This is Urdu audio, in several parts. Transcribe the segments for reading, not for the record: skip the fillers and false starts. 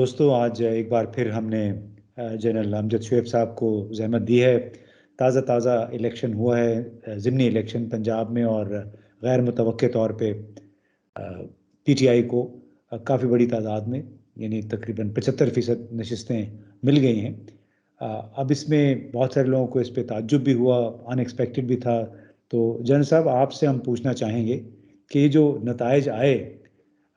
دوستوں، آج ایک بار پھر ہم نے جنرل امجد شعیب صاحب کو زحمت دی ہے۔ تازہ الیکشن ہوا ہے، ضمنی الیکشن پنجاب میں، اور غیر متوقع طور پہ پی ٹی آئی کو کافی بڑی تعداد میں، یعنی تقریباً 75% نشستیں مل گئی ہیں۔ اب اس میں بہت سارے لوگوں کو اس پہ تعجب بھی ہوا، ان ایکسپیکٹڈ بھی تھا۔ تو جنرل صاحب، آپ سے ہم پوچھنا چاہیں گے کہ یہ جو نتائج آئے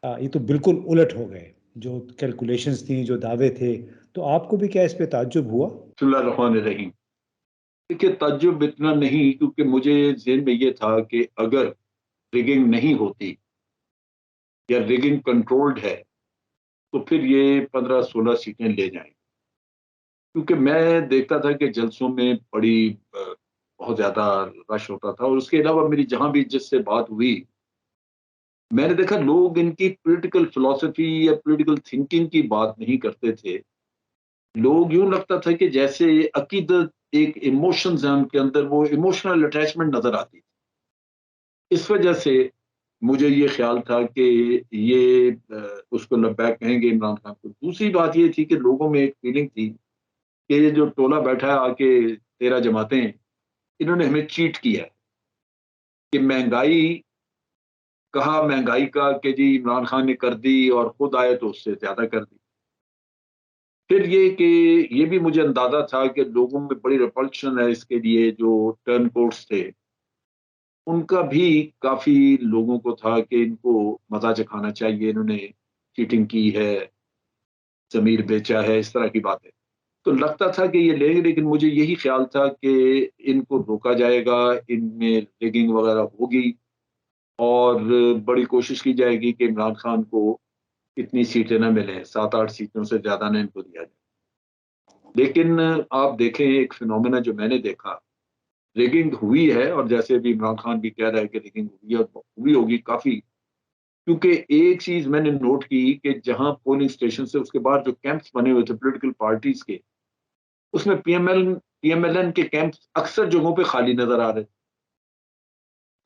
یہ تو بالکل الٹ ہو گئے، جو کیلکولیشنز تھیں، جو دعوے تھے، تو آپ کو بھی کیا اس پہ تعجب ہوا؟ بسم اللہ الرحمن الرحیم۔ دیکھیے، تعجب اتنا نہیں، کیونکہ مجھے ذہن میں یہ تھا کہ اگر ریگنگ نہیں ہوتی یا ریگنگ کنٹرولڈ ہے تو پھر یہ 15-16 سیٹیں لے جائیں، کیونکہ میں دیکھتا تھا کہ جلسوں میں بہت زیادہ رش ہوتا تھا، اور اس کے علاوہ میری جہاں بھی جس سے بات ہوئی، میں نے دیکھا لوگ ان کی پولیٹیکل فلسفی یا پولیٹیکل تھنکنگ کی بات نہیں کرتے تھے۔ لوگ یوں لگتا تھا کہ جیسے عقیدت، ایک ایموشنز ہیں ان کے اندر، وہ ایموشنل اٹیچمنٹ نظر آتی تھی۔ اس وجہ سے مجھے یہ خیال تھا کہ یہ اس کو لبیک کہیں گے عمران خان کو۔ دوسری بات یہ تھی کہ لوگوں میں ایک فیلنگ تھی کہ یہ جو ٹولہ بیٹھا ہے آ کے 13 جماعتیں، انہوں نے ہمیں چیٹ کیا ہے کہ مہنگائی کا کہ جی عمران خان نے کر دی، اور خود آئے تو اس سے زیادہ کر دی۔ پھر یہ کہ یہ بھی مجھے اندازہ تھا کہ لوگوں میں بڑی ریپلشن ہے اس کے لیے، جو ٹرن کوٹس تھے ان کا بھی کافی لوگوں کو تھا کہ ان کو مزہ چکھانا چاہیے، انہوں نے چیٹنگ کی ہے، ضمیر بیچا ہے، اس طرح کی باتیں۔ تو لگتا تھا کہ یہ لیں گے، لیکن مجھے یہی خیال تھا کہ ان کو روکا جائے گا، ان میں ریگنگ وغیرہ ہوگی، اور بڑی کوشش کی جائے گی کہ عمران خان کو اتنی سیٹیں نہ ملیں، 7-8 سیٹوں سے زیادہ نہ ان کو دیا جائے۔ لیکن آپ دیکھیں ایک فینومینا جو میں نے دیکھا، ریگنگ ہوئی ہے، اور جیسے بھی عمران خان بھی کہہ رہا ہے کہ ریگنگ ہوئی ہے، اور ہوئی ہوگی کافی، کیونکہ ایک چیز میں نے نوٹ کی کہ جہاں پولنگ اسٹیشن سے اس کے بعد جو کیمپس بنے ہوئے تھے پولیٹیکل پارٹیز کے، اس میں پی ایم ایل این کے کیمپس اکثر جگہوں پہ خالی نظر آ رہے۔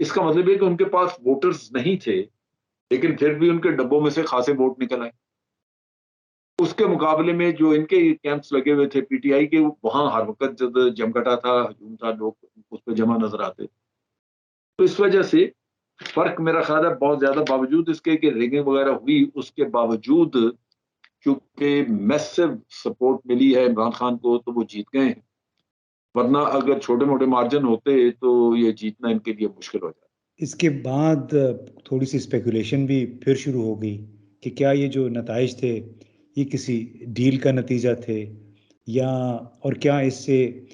اس کا مطلب ہے کہ ان کے پاس ووٹرز نہیں تھے، لیکن پھر بھی ان کے ڈبوں میں سے خاصے ووٹ نکل آئے۔ اس کے مقابلے میں جو ان کے کیمپس لگے ہوئے تھے پی ٹی آئی کے، وہاں ہر وقت جب جمگٹا تھا، ہجوم تھا، لوگ اس پہ جمع نظر آتے۔ تو اس وجہ سے فرق میرا خیال ہے بہت زیادہ، باوجود اس کے کہ ریگنگ وغیرہ ہوئی، اس کے باوجود کیونکہ میسو سپورٹ ملی ہے عمران خان کو، تو وہ جیت گئے ہیں، ورنہ اگر چھوٹے موٹے مارجن ہوتے تو یہ جیتنا ان کے لیے مشکل ہو جاتا۔ اس کے بعد تھوڑی سی اسپیکولیشن بھی پھر شروع ہو گئی کہ کیا یہ جو نتائج تھے یہ کسی ڈیل کا نتیجہ تھے، یا اور کیا اس سے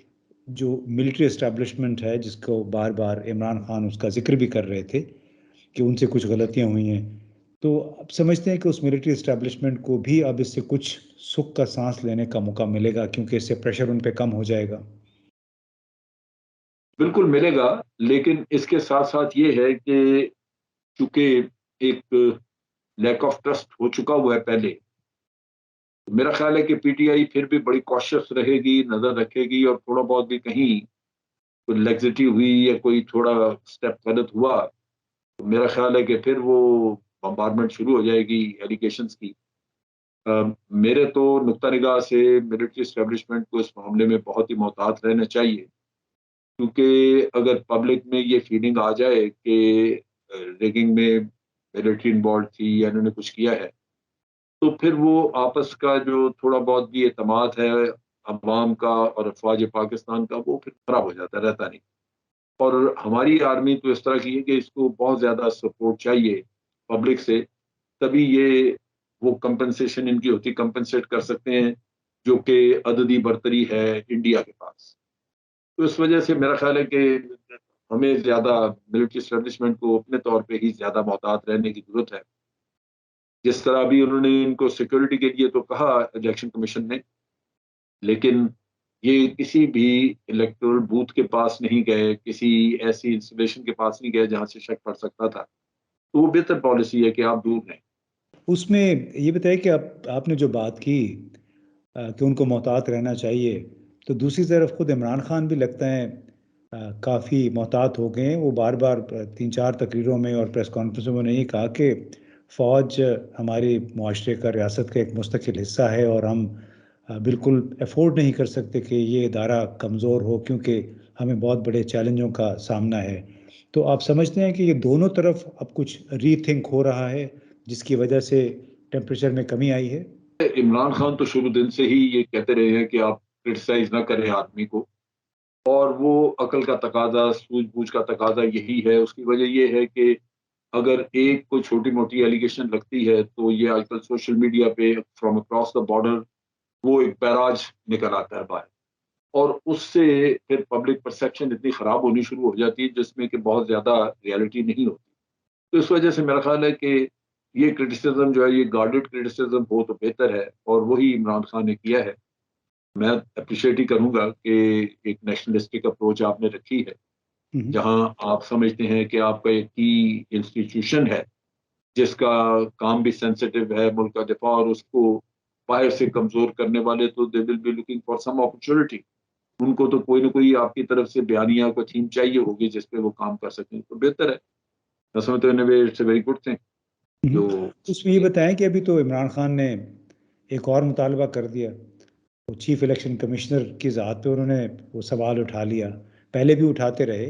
جو ملٹری اسٹیبلشمنٹ ہے، جس کو بار بار عمران خان اس کا ذکر بھی کر رہے تھے کہ ان سے کچھ غلطیاں ہوئی ہیں، تو اب سمجھتے ہیں کہ اس ملٹری اسٹیبلشمنٹ کو بھی اب اس سے کچھ سکھ کا سانس لینے کا موقع ملے گا، کیونکہ اس سے پریشر ان پہ کم ہو جائے گا؟ بالکل ملے گا، لیکن اس کے ساتھ ساتھ یہ ہے کہ چونکہ ایک لیک آف ٹرسٹ ہو چکا ہوا ہے پہلے، میرا خیال ہے کہ پی ٹی آئی پھر بھی بڑی کوشش رہے گی، نظر رکھے گی، اور تھوڑا بہت بھی کہیں کوئی لیگزٹی ہوئی یا کوئی تھوڑا سٹیپ غلط ہوا تو میرا خیال ہے کہ پھر وہ بمبارمنٹ شروع ہو جائے گی ایلیگیشنز کی۔ میرے تو نقطہ نگاہ سے ملٹری اسٹیبلشمنٹ کو اس معاملے میں بہت ہی محتاط رہنا چاہیے، کیونکہ اگر پبلک میں یہ فیلنگ آ جائے کہ ریگنگ میں ملٹری انوالوڈ تھی یا انہوں نے کچھ کیا ہے، تو پھر وہ آپس کا جو تھوڑا بہت بھی اعتماد ہے عوام کا اور افواج پاکستان کا، وہ پھر خراب ہو جاتا رہتا نہیں۔ اور ہماری آرمی تو اس طرح کی ہے کہ اس کو بہت زیادہ سپورٹ چاہیے پبلک سے، تبھی یہ وہ کمپنسیشن ان کی ہوتی، کمپنسیٹ کر سکتے ہیں، جو کہ عددی برتری ہے انڈیا کے پاس۔ تو اس وجہ سے میرا خیال ہے کہ ہمیں زیادہ ملٹری اسٹیبلشمنٹ کو اپنے طور پہ ہی زیادہ محتاط رہنے کی ضرورت ہے۔ جس طرح بھی انہوں نے ان کو سیکورٹی کے لیے تو کہا الیکشن کمیشن نے، لیکن یہ کسی بھی الیکٹورل بوتھ کے پاس نہیں گئے، کسی ایسی انسٹالیشن کے پاس نہیں گئے جہاں سے شک پڑ سکتا تھا، تو وہ بہتر پالیسی ہے کہ آپ دور رہیں۔ اس میں یہ بتائیں کہ آپ نے جو بات کی کہ ان کو محتاط رہنا چاہیے، تو دوسری طرف خود عمران خان بھی لگتا ہے کافی محتاط ہو گئے ہیں۔ وہ بار بار 3-4 تقریروں میں اور پریس کانفرنسوں میں نے یہ کہا کہ فوج ہماری معاشرے کا، ریاست کا ایک مستقل حصہ ہے، اور ہم بالکل افورڈ نہیں کر سکتے کہ یہ ادارہ کمزور ہو، کیونکہ ہمیں بہت بڑے چیلنجوں کا سامنا ہے۔ تو آپ سمجھتے ہیں کہ یہ دونوں طرف اب کچھ ری تھنک ہو رہا ہے جس کی وجہ سے ٹیمپریچر میں کمی آئی ہے؟ عمران خان تو شروع دن سے ہی یہ کہتے رہے ہیں کہ آپ کرٹیسائز نہ کریں آدمی کو، اور وہ عقل کا تقاضا، سوجھ بوجھ کا تقاضا یہی ہے۔ اس کی وجہ یہ ہے کہ اگر ایک کوئی چھوٹی موٹی ایلیگیشن لگتی ہے تو یہ آج کل سوشل میڈیا پہ فرام اکراس دا بارڈر وہ ایک بیراج نکل آتا ہے باہر، اور اس سے پھر پبلک پرسیپشن اتنی خراب ہونی شروع ہو جاتی ہے جس میں کہ بہت زیادہ ریالٹی نہیں ہوتی۔ تو اس وجہ سے میرا خیال ہے کہ یہ کرٹیسزم جو ہے یہ گارڈڈ کرٹیسزم ہو تو بہتر ہے، اور وہی عمران خان نے کیا ہے۔ میں اپریشیٹ ہی کروں گا کہ ایک نیشنلسٹک اپروچ آپ نے رکھی ہے، جہاں آپ سمجھتے ہیں کہ آپ کا ایک کی انسٹیٹیوشن ہے جس کا کام بھی سینسٹیو ہے، ملک کا دفاع، اور اس کو باہر سے کمزور کرنے والے تو they will be looking for some opportunity. ان کو تو کوئی نہ کوئی آپ کی طرف سے بیانیہ کو تھیم چاہیے ہوگی جس پہ وہ کام کر سکیں، تو بہتر ہے۔ میں سمجھتا ہوں it's a very good thing جو اس میں یہ بتائیں کہ ابھی تو عمران خان نے ایک اور مطالبہ کر دیا، وہ چیف الیکشن کمشنر کی ذات پہ انہوں نے وہ سوال اٹھا لیا، پہلے بھی اٹھاتے رہے،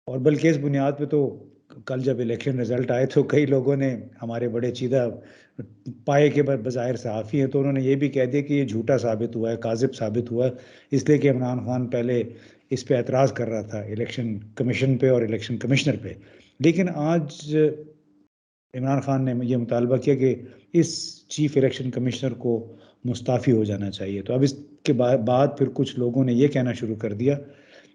اور بلکہ اس بنیاد پہ تو کل جب الیکشن رزلٹ آئے تو کئی لوگوں نے، ہمارے بڑے چیدہ پائے کے بظاہر صحافی ہیں، تو انہوں نے یہ بھی کہہ دیا کہ یہ جھوٹا ثابت ہوا ہے، کاذب ثابت ہوا ہے، اس لیے کہ عمران خان پہلے اس پہ اعتراض کر رہا تھا الیکشن کمیشن پہ اور الیکشن کمشنر پہ۔ لیکن آج عمران خان نے یہ مطالبہ کیا کہ اس چیف الیکشن کمشنر کو مستعفی ہو جانا چاہیے۔ تو اب اس کے بعد پھر کچھ لوگوں نے یہ کہنا شروع کر دیا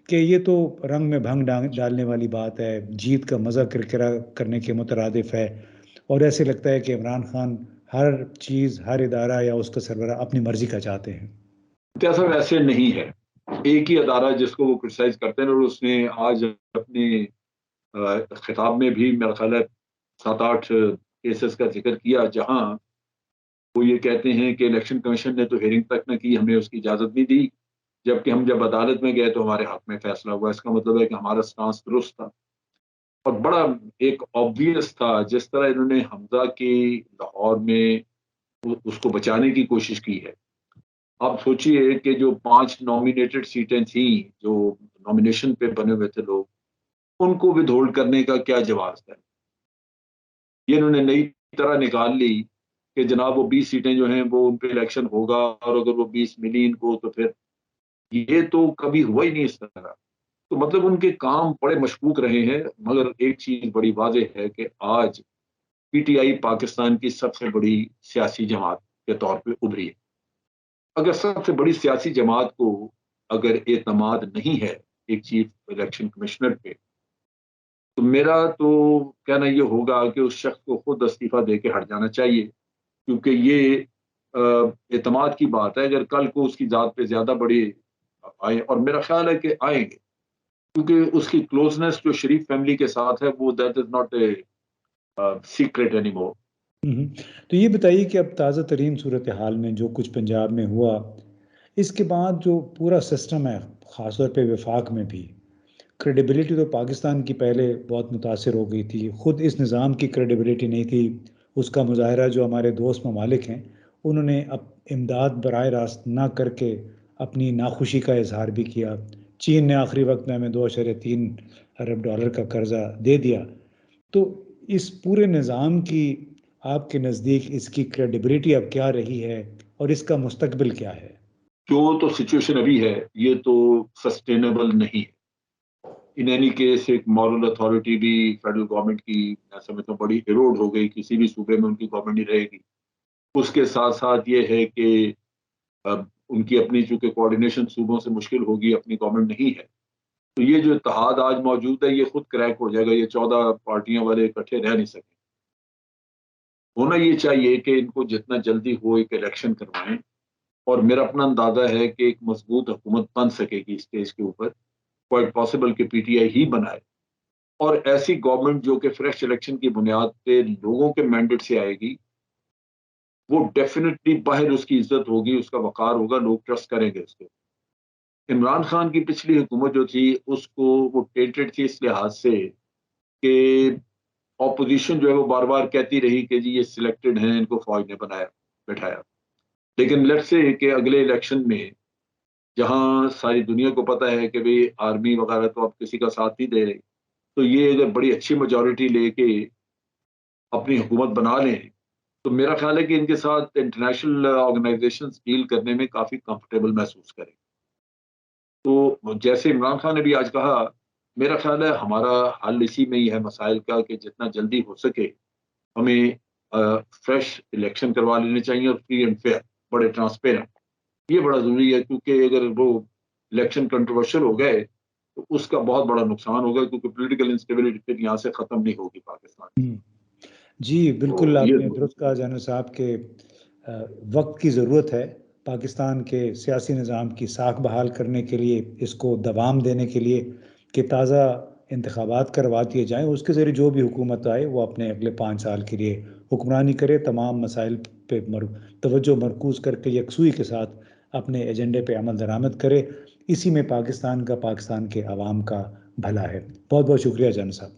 کہ یہ تو رنگ میں بھنگ ڈالنے والی بات ہے، جیت کا مزہ کرکرا کرنے کے مترادف ہے، اور ایسے لگتا ہے کہ عمران خان ہر چیز، ہر ادارہ یا اس کا سربراہ اپنی مرضی کا چاہتے ہیں۔ صاحب ایسے نہیں ہے۔ ایک ہی ادارہ جس کو وہ کرٹیسائز کرتے ہیں، اور اس نے آج اپنے خطاب میں بھی میرا خیال ہے 7-8 کیسز کا ذکر کیا، جہاں وہ یہ کہتے ہیں کہ الیکشن کمیشن نے تو ہیئرنگ تک نہ کی، ہمیں اس کی اجازت نہیں دی، جبکہ ہم جب عدالت میں گئے تو ہمارے حق میں فیصلہ ہوا۔ اس کا مطلب ہے کہ ہمارا سٹانس درست تھا، اور بڑا ایک آبویس تھا جس طرح انہوں نے حمزہ کی لاہور میں اس کو بچانے کی کوشش کی ہے۔ آپ سوچئے کہ جو 5 نامینیٹڈ سیٹیں تھیں، جو نامینیشن پہ بنے ہوئے تھے لوگ، ان کو بھی دھول کرنے کا کیا جواز ہے؟ یہ انہوں نے نئی طرح نکال لی کہ جناب وہ 20 سیٹیں جو ہیں وہ ان پہ الیکشن ہوگا، اور اگر وہ 20 ملی ان کو تو پھر یہ تو کبھی ہوا ہی نہیں اس طرح۔ تو مطلب ان کے کام بڑے مشکوک رہے ہیں، مگر ایک چیز بڑی واضح ہے کہ آج پی ٹی آئی پاکستان کی سب سے بڑی سیاسی جماعت کے طور پہ ابھری ہے۔ اگر سب سے بڑی سیاسی جماعت کو اگر اعتماد نہیں ہے ایک چیف الیکشن کمشنر پہ، تو میرا تو کہنا یہ ہوگا کہ اس شخص کو خود استعفیٰ دے کے ہٹ جانا چاہیے، کیونکہ یہ اعتماد کی بات ہے۔ اگر کل کو اس کی ذات پہ زیادہ بڑی آئے، اور میرا خیال ہے کہ آئیں گے، کیونکہ اس کی کلوزنس جو شریف فیملی کے ساتھ ہے وہ that is not a secret any more. تو یہ بتائیے کہ اب تازہ ترین صورتحال میں جو کچھ پنجاب میں ہوا، اس کے بعد جو پورا سسٹم ہے، خاص طور پہ وفاق میں بھی، کریڈیبلٹی تو پاکستان کی پہلے بہت متاثر ہو گئی تھی، خود اس نظام کی کریڈیبلٹی نہیں تھی۔ اس کا مظاہرہ جو ہمارے دوست ممالک ہیں انہوں نے اب امداد براہ راست نہ کر کے اپنی ناخوشی کا اظہار بھی کیا۔ چین نے آخری وقت میں ہمیں $2.3 ارب کا قرضہ دے دیا۔ تو اس پورے نظام کی آپ کے نزدیک اس کی کریڈیبلٹی اب کیا رہی ہے، اور اس کا مستقبل کیا ہے؟ جو تو سچویشن ابھی ہے یہ تو سسٹینیبل نہیں ہے۔ ان اینی کیس ایک مورل اتھارٹی بھی فیڈرل گورنمنٹ کی میں سمجھتا ہوں بڑی ایروڈ ہو گئی، کسی بھی صوبے میں ان کی گورنمنٹ نہیں رہے گی۔ اس کے ساتھ ساتھ یہ ہے کہ ان کی اپنی چونکہ کوارڈینیشن صوبوں سے مشکل ہوگی، اپنی گورنمنٹ نہیں ہے، تو یہ جو اتحاد آج موجود ہے یہ خود کریک ہو جائے گا۔ یہ 14 پارٹیاں والے اکٹھے رہ نہیں سکیں۔ ہونا یہ چاہیے کہ ان کو جتنا جلدی ہو ایک الیکشن کروائیں، اور میرا اپنا اندازہ ہے کہ ایک مضبوط حکومت بن سکے گی اسٹیج کے اوپر، کوائٹ پاسبل کہ پی ٹی آئی ہی بنائے، اور ایسی گورنمنٹ جو کہ فریش الیکشن کی بنیاد پہ لوگوں کے مینڈیٹ سے آئے گی، وہ ڈیفینیٹلی باہر اس کی عزت ہوگی، اس کا وقار ہوگا، لوگ ٹرسٹ کریں گے اس کو۔ عمران خان کی پچھلی حکومت جو تھی اس کو وہ ٹیٹڈ تھی اس لحاظ سے کہ اپوزیشن جو ہے وہ بار بار کہتی رہی کہ جی یہ سلیکٹڈ ہیں، ان کو فوج نے بٹھایا. لیکن لیٹس سے کہ اگلے الیکشن میں جہاں ساری دنیا کو پتہ ہے کہ بھئی آرمی وغیرہ تو اب کسی کا ساتھ نہیں دے رہی، تو یہ اگر بڑی اچھی میجورٹی لے کے اپنی حکومت بنا لیں تو میرا خیال ہے کہ ان کے ساتھ انٹرنیشنل آرگنائزیشنز ڈیل کرنے میں کافی کمفرٹیبل محسوس کریں. تو جیسے عمران خان نے بھی آج کہا، میرا خیال ہے ہمارا حل اسی میں ہی ہے مسائل کا کہ جتنا جلدی ہو سکے ہمیں فریش الیکشن کروا لینے چاہیے اور فری اینڈ فیئر، بڑے ٹرانسپیرنٹ. یہ بڑا ضروری ہے کیونکہ اگر وہ الیکشن کنٹروورشل ہو گئے تو اس کا بہت بڑا نقصان ہوگا، کیونکہ پولیٹیکل انسٹیبلٹی پھر یہاں سے ختم نہیں ہوگی پاکستان. جی بالکل، تو آپ یہ نے درست کہا جانو صاحب کہ وقت کی ضرورت ہے پاکستان کے سیاسی نظام کی ساکھ بحال کرنے کے لیے، اس کو دوام دینے کے لیے کہ تازہ انتخابات کروا دیے جائیں، اس کے ذریعے جو بھی حکومت آئے وہ اپنے اگلے 5 سال کے لیے حکمرانی کرے، تمام مسائل پہ توجہ مرکوز کر کے یکسوئی کے ساتھ اپنے ایجنڈے پہ عمل درآمد کرے. اسی میں پاکستان کے عوام کا بھلا ہے. بہت بہت شکریہ جان صاحب.